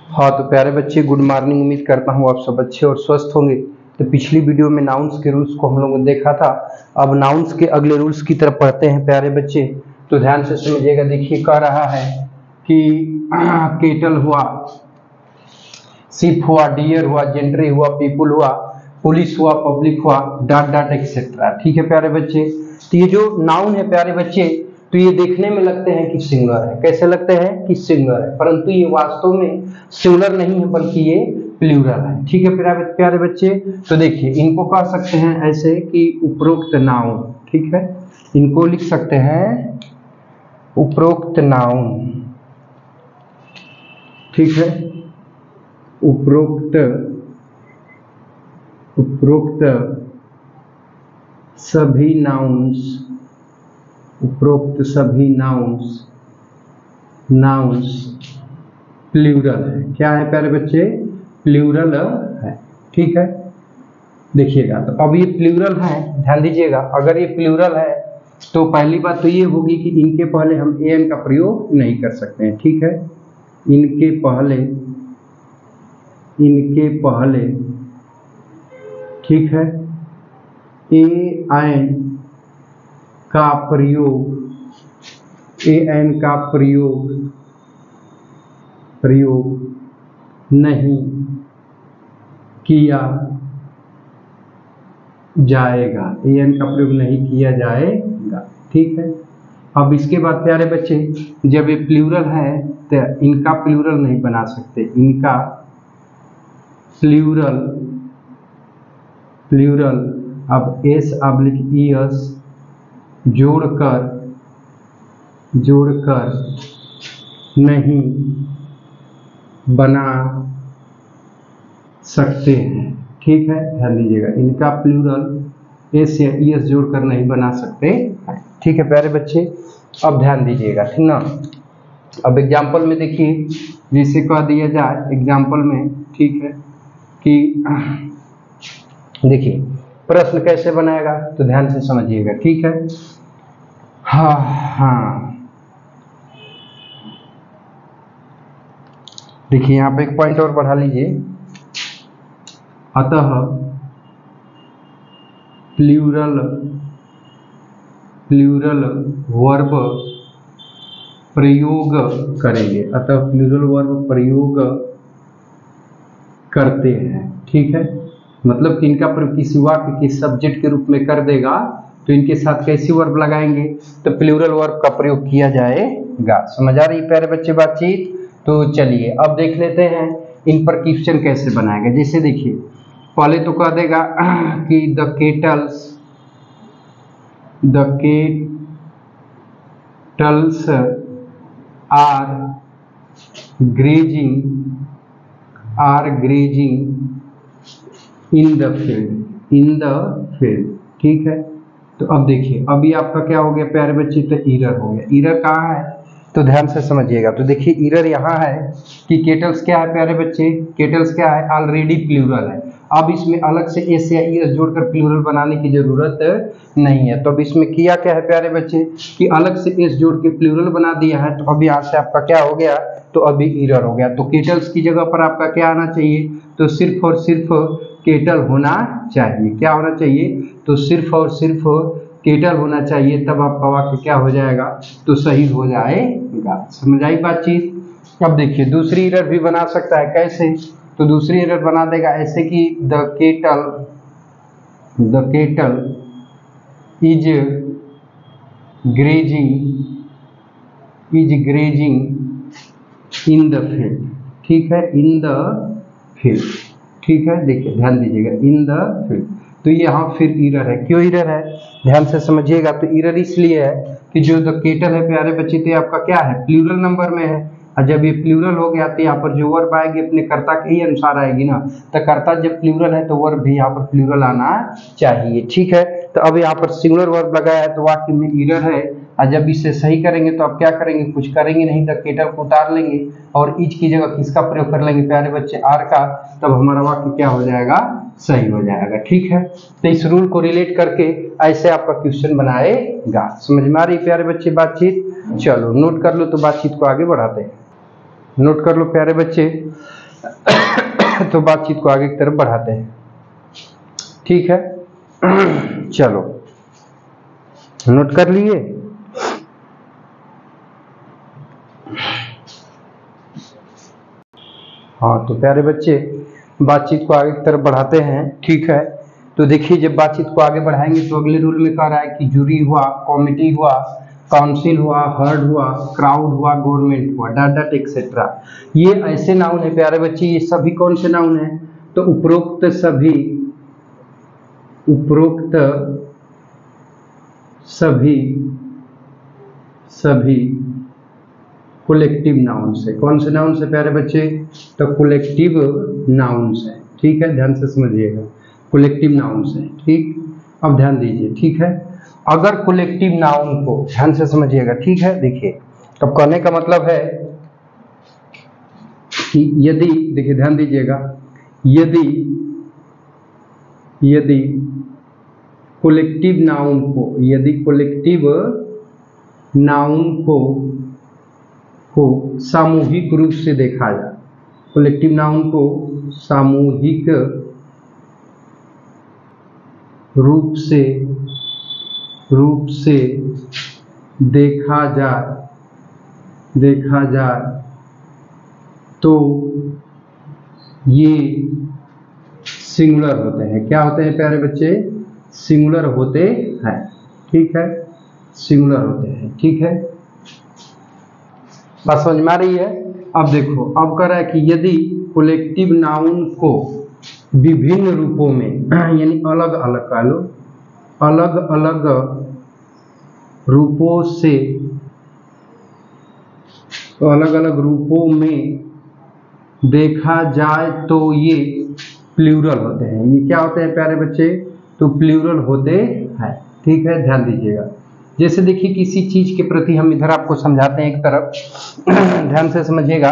हाँ तो प्यारे बच्चे, गुड मॉर्निंग। उम्मीद करता हूँ आप सब अच्छे और स्वस्थ होंगे। तो पिछली वीडियो में नाउन्स के रूल्स को हम लोगों ने देखा था। अब नाउन्स के अगले रूल्स की तरफ पढ़ते हैं प्यारे बच्चे। तो ध्यान से समझिएगा। देखिए, कह रहा है कि केटल हुआ, शिप हुआ, डियर हुआ, जेंट्री हुआ, पीपुल हुआ, पुलिस हुआ, पब्लिक हुआ, डॉट डॉट एक्सेट्रा। ठीक है प्यारे बच्चे। तो ये जो नाउन है प्यारे बच्चे, तो ये देखने में लगते हैं कि सिंगुलर है। कैसे लगते हैं कि सिंगुलर है, परंतु ये वास्तव में सिंगुलर नहीं है, बल्कि ये प्लूरल है। ठीक है प्यारे बच्चे। तो देखिए, इनको कह सकते हैं ऐसे कि उपरोक्त नाउन। ठीक है, इनको लिख सकते हैं उपरोक्त नाउन। ठीक है, उपरोक्त सभी नाउन्स, उपरोक्त सभी नाउन्स प्लूरल है। क्या है प्यारे बच्चे? प्लूरल है। ठीक है, देखिएगा। तो अब ये प्लूरल है, ध्यान दीजिएगा। अगर ये प्लूरल है तो पहली बात तो ये होगी कि इनके पहले हम एन का प्रयोग नहीं कर सकते हैं। ठीक है, इनके पहले ठीक है एन का प्रयोग नहीं किया जाएगा। एन का प्रयोग नहीं किया जाएगा। ठीक है, अब इसके बाद प्यारे बच्चे, जब ये प्लूरल है तो इनका प्लूरल नहीं बना सकते। इनका प्लूरल अब एस जोड़कर नहीं बना सकते हैं। ठीक है, ध्यान दीजिएगा। इनका प्लूरल एस या ईएस जोड़कर नहीं बना सकते। ठीक है प्यारे बच्चे, अब ध्यान दीजिएगा। ठीक ना। अब एग्जाम्पल में देखिए, जैसे कह दिया जाए एग्जाम्पल में, ठीक है, कि देखिए प्रश्न कैसे बनाएगा, तो ध्यान से समझिएगा। ठीक है, हाँ देखिए, यहाँ पे एक पॉइंट और बढ़ा लीजिए। अतः प्लूरल वर्ब प्रयोग करेंगे। अतः प्लूरल वर्ब प्रयोग करते हैं। ठीक है, मतलब कि इनका प्रयोग किसी वाक्य के सब्जेक्ट के रूप में कर देगा तो इनके साथ कैसी वर्ब लगाएंगे, तो प्लूरल वर्ब का प्रयोग किया जाएगा। समझ आ रही प्यारे बच्चे बातचीत? तो चलिए अब देख लेते हैं इन पर क्वेश्चन कैसे बनाएगा। जैसे देखिए, पहले तो कह देगा कि the cattles are grazing in the field. ठीक है, तो अब देखिए, अभी आपका क्या हो गया प्यारे बच्चे, तो ईरर हो गया। ईरर कहाँ है, तो ध्यान से समझिएगा। तो देखिए, ईरर यहाँ है कि केटल्स क्या है प्यारे बच्चे, केटल्स क्या है, ऑलरेडी प्लूरल है। अब इसमें अलग से एस या ईएस जोड़कर प्लूरल बनाने की जरूरत नहीं है। तो अब इसमें किया क्या है प्यारे बच्चे, कि अलग से एस जोड़ के प्लूरल बना दिया है। तो अभी यहाँ से आपका क्या हो गया, तो अभी ईरर हो गया। तो केटल्स की जगह पर आपका क्या आना चाहिए, तो सिर्फ और सिर्फ केटल होना चाहिए। क्या होना चाहिए, तो सिर्फ और सिर्फ केटल होना चाहिए। तब आपका वाक्य क्या हो जाएगा, तो सही हो जाएगा। समझ आई बातचीज? अब देखिए, दूसरी एरर भी बना सकता है। कैसे, तो दूसरी एरर बना देगा ऐसे कि the kettle is grazing in the field. ठीक है, इन द फील्ड। ठीक है, देखिए ध्यान दीजिएगा, इन द फील्ड। तो यहाँ फिर ईरर है। क्यों ईरर है, ध्यान से समझिएगा। तो ईरर इसलिए है कि जो द केटल है प्यारे बच्चे, तो आपका क्या है, प्लूरल नंबर में है। और जब ये प्लूरल हो गया तो यहाँ पर जो वर्ब आएगी अपने कर्ता के ही अनुसार आएगी ना। तो कर्ता जब प्लूरल है तो वर्ब भी यहाँ पर प्लूरल आना चाहिए। ठीक है, तो अब यहाँ पर सिंगुलर वर्ब लगाया है तो वाक्य में ईरर है। और जब इसे सही करेंगे तो आप क्या करेंगे, कुछ करेंगे नहीं, द केटल को उतार लेंगे और इज की जगह किसका प्रयोग कर लेंगे प्यारे बच्चे, आर का। तब हमारा वाक्य क्या हो जाएगा, सही हो जाएगा। ठीक है, तो इस रूल को रिलेट करके ऐसे आपका क्वेश्चन बनाएगा। समझ में आ रही प्यारे बच्चे बातचीत? चलो नोट कर लो, तो बातचीत को आगे बढ़ाते हैं। नोट कर लो प्यारे बच्चे। तो बातचीत को आगे की तरफ बढ़ाते हैं, ठीक है। चलो नोट कर लिए। हाँ तो प्यारे बच्चे बातचीत को आगे की तरफ बढ़ाते हैं, ठीक है। तो देखिए जब बातचीत को आगे बढ़ाएंगे तो अगले रूल में कह रहा है कि जूरी हुआ, कमिटी हुआ, काउंसिल हुआ, हर्ड हुआ, क्राउड हुआ, गवर्नमेंट हुआ, डॉट डॉट एक्सेट्रा। ये ऐसे नाउन है प्यारे बच्चे, ये सभी कौन से नाउन है? तो उपरोक्त सभी कलेक्टिव नाउन्स है। कौन से नाउन्स है प्यारे बच्चे? तो कलेक्टिव नाउन्स है, ठीक है। ध्यान से समझिएगा, कलेक्टिव नाउन्स है, ठीक। अब ध्यान दीजिए, ठीक है। अगर कलेक्टिव नाउन को ध्यान से समझिएगा, ठीक है। देखिए अब कहने का मतलब है कि यदि, देखिए ध्यान दीजिएगा, यदि कलेक्टिव नाउन को सामूहिक रूप से देखा जाए, कलेक्टिव नाउन को सामूहिक रूप से देखा जाए तो ये सिंगुलर होते हैं। क्या होते हैं प्यारे बच्चे? सिंगुलर होते हैं, ठीक है। सिंगुलर होते हैं, ठीक है। बात समझ में आ रही है? अब देखो, अब कह रहा है कि यदि कलेक्टिव नाउन को विभिन्न रूपों में यानी अलग अलग कह लो, अलग अलग रूपों से, तो अलग अलग रूपों में देखा जाए तो ये प्लूरल होते हैं। ये क्या होते हैं प्यारे बच्चे? तो प्लूरल होते हैं, ठीक है। ध्यान दीजिएगा, जैसे देखिए किसी चीज के प्रति हम इधर आपको समझाते हैं एक तरफ, ध्यान से समझिएगा।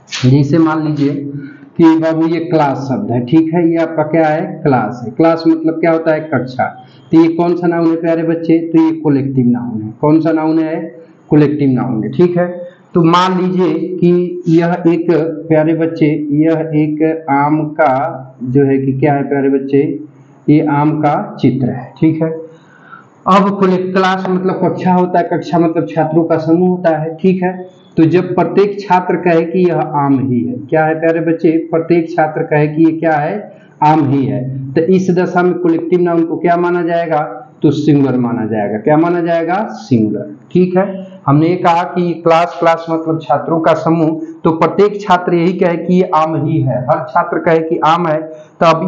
जैसे मान लीजिए कि बाबू ये क्लास शब्द है, ठीक है। ये आपका क्या है? क्लास है। क्लास मतलब क्या होता है? कक्षा। तो ये कौन सा नाउन है प्यारे बच्चे? तो ये कलेक्टिव नाउन है। कौन सा नाउन है? कलेक्टिव नाउन है, ठीक है। तो मान लीजिए कि यह एक, प्यारे बच्चे, यह एक आम का जो है कि क्या है प्यारे बच्चे? ये आम का चित्र है, ठीक है। अब क्लास मतलब कक्षा होता है, कक्षा मतलब छात्रों का समूह होता है, ठीक है। तो जब प्रत्येक छात्र कहे कि यह आम ही है, क्या है प्यारे बच्चे? प्रत्येक छात्र कहे कि ये क्या है? आम ही है, तो इस दशा में कलेक्टिव नाउन को क्या माना जाएगा? तो सिंगुलर माना जाएगा। क्या माना जाएगा? सिंगुलर, ठीक है। हमने ये कहा कि क्लास मतलब छात्रों का समूह, तो प्रत्येक छात्र यही कहे कि ये आम ही है, हर छात्र कहे कि आम है, तो अब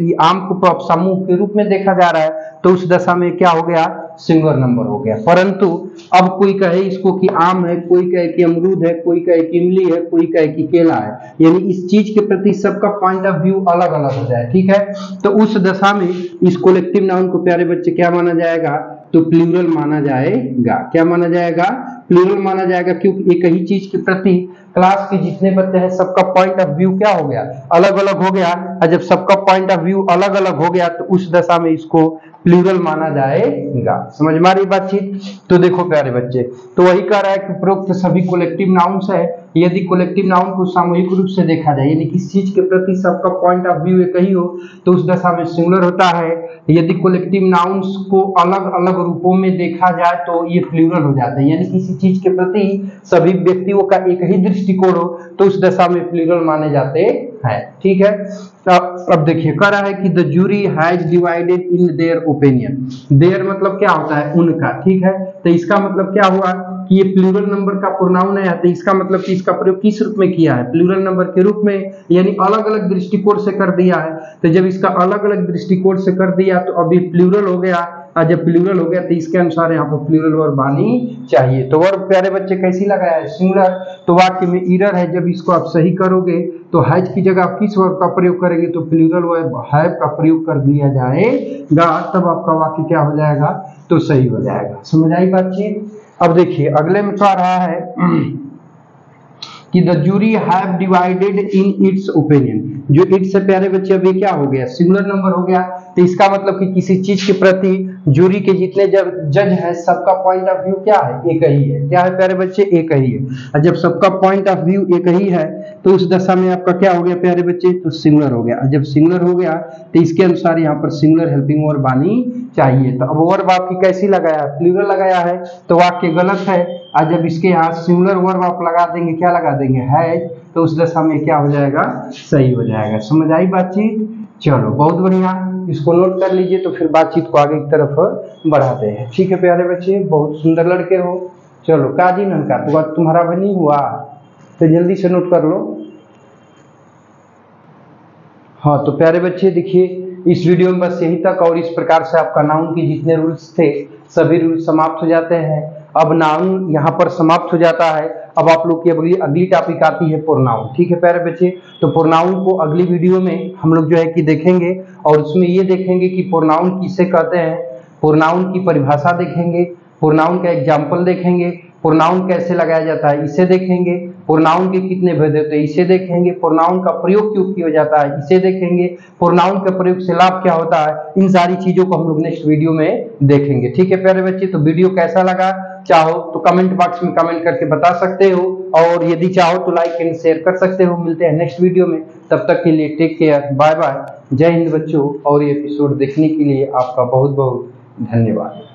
ये आम को समूह के रूप में देखा जा रहा है, तो उस दशा में क्या हो गया? सिंगुलर नंबर हो गया। परंतु अब कोई कहे इसको कि आम है, कोई कहे कि अमरूद है, कोई कहे कि इमली है, कोई कहे कि केला है, यानी इस चीज के प्रति सबका पॉइंट ऑफ व्यू अलग अलग हो जाए, ठीक है। तो उस दशा में इस कलेक्टिव नाउन को प्यारे बच्चे क्या माना जाएगा? तो प्लूरल माना जाएगा। क्या माना जाएगा? प्लूरल माना जाएगा, क्योंकि एक ही चीज के प्रति क्लास के जितने बच्चे हैं सबका पॉइंट ऑफ व्यू क्या हो गया? अलग अलग हो गया। और जब सबका पॉइंट ऑफ व्यू अलग अलग हो गया तो उस दशा में इसको प्लूरल माना जाएगा। समझ में आ रही बातचीत? तो देखो प्यारे बच्चे, तो वही कह रहा है कि उपरोक्त सभी कलेक्टिव नाउन्स है, यदि कलेक्टिव नाउन को सामूहिक रूप से देखा जाए, यानी किसी चीज के प्रति सबका पॉइंट ऑफ व्यू एक ही हो, तो उस दशा में सिंगुलर होता है। यदि कलेक्टिव नाउन्स को अलग अलग रूपों में देखा जाए तो ये प्लूरल हो जाता है, यानी किसी चीज के प्रति सभी व्यक्तियों का एक ही दृष्टिकोण हो, तो उस दशा में प्लूरल माने जाते हैं, ठीक है। अब देखिए कह रहा है कि the jury has divided in their opinion. Their मतलब क्या होता है? उनका, ठीक है। तो इसका मतलब क्या हुआ कि ये प्लूरल नंबर का प्रोनाउन है, तो इसका मतलब कि इसका प्रयोग किस रूप में किया है? प्लूरल नंबर के रूप में, यानी अलग अलग दृष्टिकोण से कर दिया है। तो जब इसका अलग अलग दृष्टिकोण से कर दिया तो अभी प्लूरल हो गया, और जब प्लूरल हो गया तो इसके अनुसार यहाँ पर प्लूरल वर्ब आनी चाहिए। तो वर्ब प्यारे बच्चे कैसी लगाया है? सिंगुलर। तो वाक्य में एरर है, जब इसको आप सही करोगे तो हैज की जगह आप किस वर्ब का प्रयोग करेंगे? तो प्लूरल वर्ब हैव का प्रयोग कर दिया जाएगा, तब आपका वाक्य क्या हो जाएगा? तो सही हो जाएगा। समझ आई बातचीत? अब देखिए अगले में कह रहा है कि the jury have divided in its opinion. जो इट्स से प्यारे बच्चे अभी क्या हो गया? सिंगुलर नंबर हो गया। तो इसका मतलब कि किसी चीज के प्रति जूरी के जितने जज हैं सबका पॉइंट ऑफ व्यू क्या है, एक ही है। क्या है प्यारे बच्चे, एक ही है। और जब सबका पॉइंट ऑफ व्यू एक ही है तो उस दशा में आपका क्या हो गया प्यारे बच्चे, तो सिंगुलर हो गया। और जब सिंगुलर हो गया तो इसके अनुसार यहाँ पर सिंगुलर हेल्पिंग वर्ब आनी चाहिए। तो अब वर्ब आपकी कैसी लगाया, प्लूरल लगाया है तो वाक्य गलत है। और जब इसके यहाँ सिंगुलर वर्ब आप लगा देंगे, क्या लगा देंगे, है, तो उस दशा में क्या हो जाएगा, सही हो जाएगा। समझ आई बातचीत? चलो बहुत बढ़िया, इसको नोट कर लीजिए तो फिर बातचीत को आगे की तरफ बढ़ाते हैं। ठीक है प्यारे बच्चे, बहुत सुंदर लड़के हो। चलो काजी ननका तो तुम्हारा भी नहीं हुआ तो जल्दी से नोट कर लो। हाँ तो प्यारे बच्चे देखिए इस वीडियो में बस यही तक, और इस प्रकार से आपका नाउन के जितने रूल्स थे सभी रूल्स समाप्त हो जाते हैं। अब नाउन यहाँ पर समाप्त हो जाता है। अब आप लोग की अगली टॉपिक आती है प्रोनाउन। ठीक है प्यारे बच्चे, तो प्रोनाउन को अगली वीडियो में हम लोग जो है कि देखेंगे, और उसमें ये देखेंगे कि प्रोनाउन किसे कहते हैं, प्रोनाउन की परिभाषा देखेंगे, प्रोनाउन का एग्जाम्पल देखेंगे, प्रोनाउन कैसे लगाया जाता है इसे देखेंगे, प्रोनाउन के कितने भेद होते हैं इसे देखेंगे, प्रोनाउन का प्रयोग क्यों किया जाता है इसे देखेंगे, प्रोनाउन के प्रयोग से लाभ क्या होता है, इन सारी चीजों को हम लोग नेक्स्ट वीडियो में देखेंगे। ठीक है प्यारे बच्चे, तो वीडियो कैसा लगा चाहो तो कमेंट बॉक्स में कमेंट करके बता सकते हो, और यदि चाहो तो लाइक एंड शेयर कर सकते हो। मिलते हैं नेक्स्ट वीडियो में, तब तक के लिए टेक केयर, बाय बाय, जय हिंद बच्चों। और ये एपिसोड देखने के लिए आपका बहुत बहुत धन्यवाद।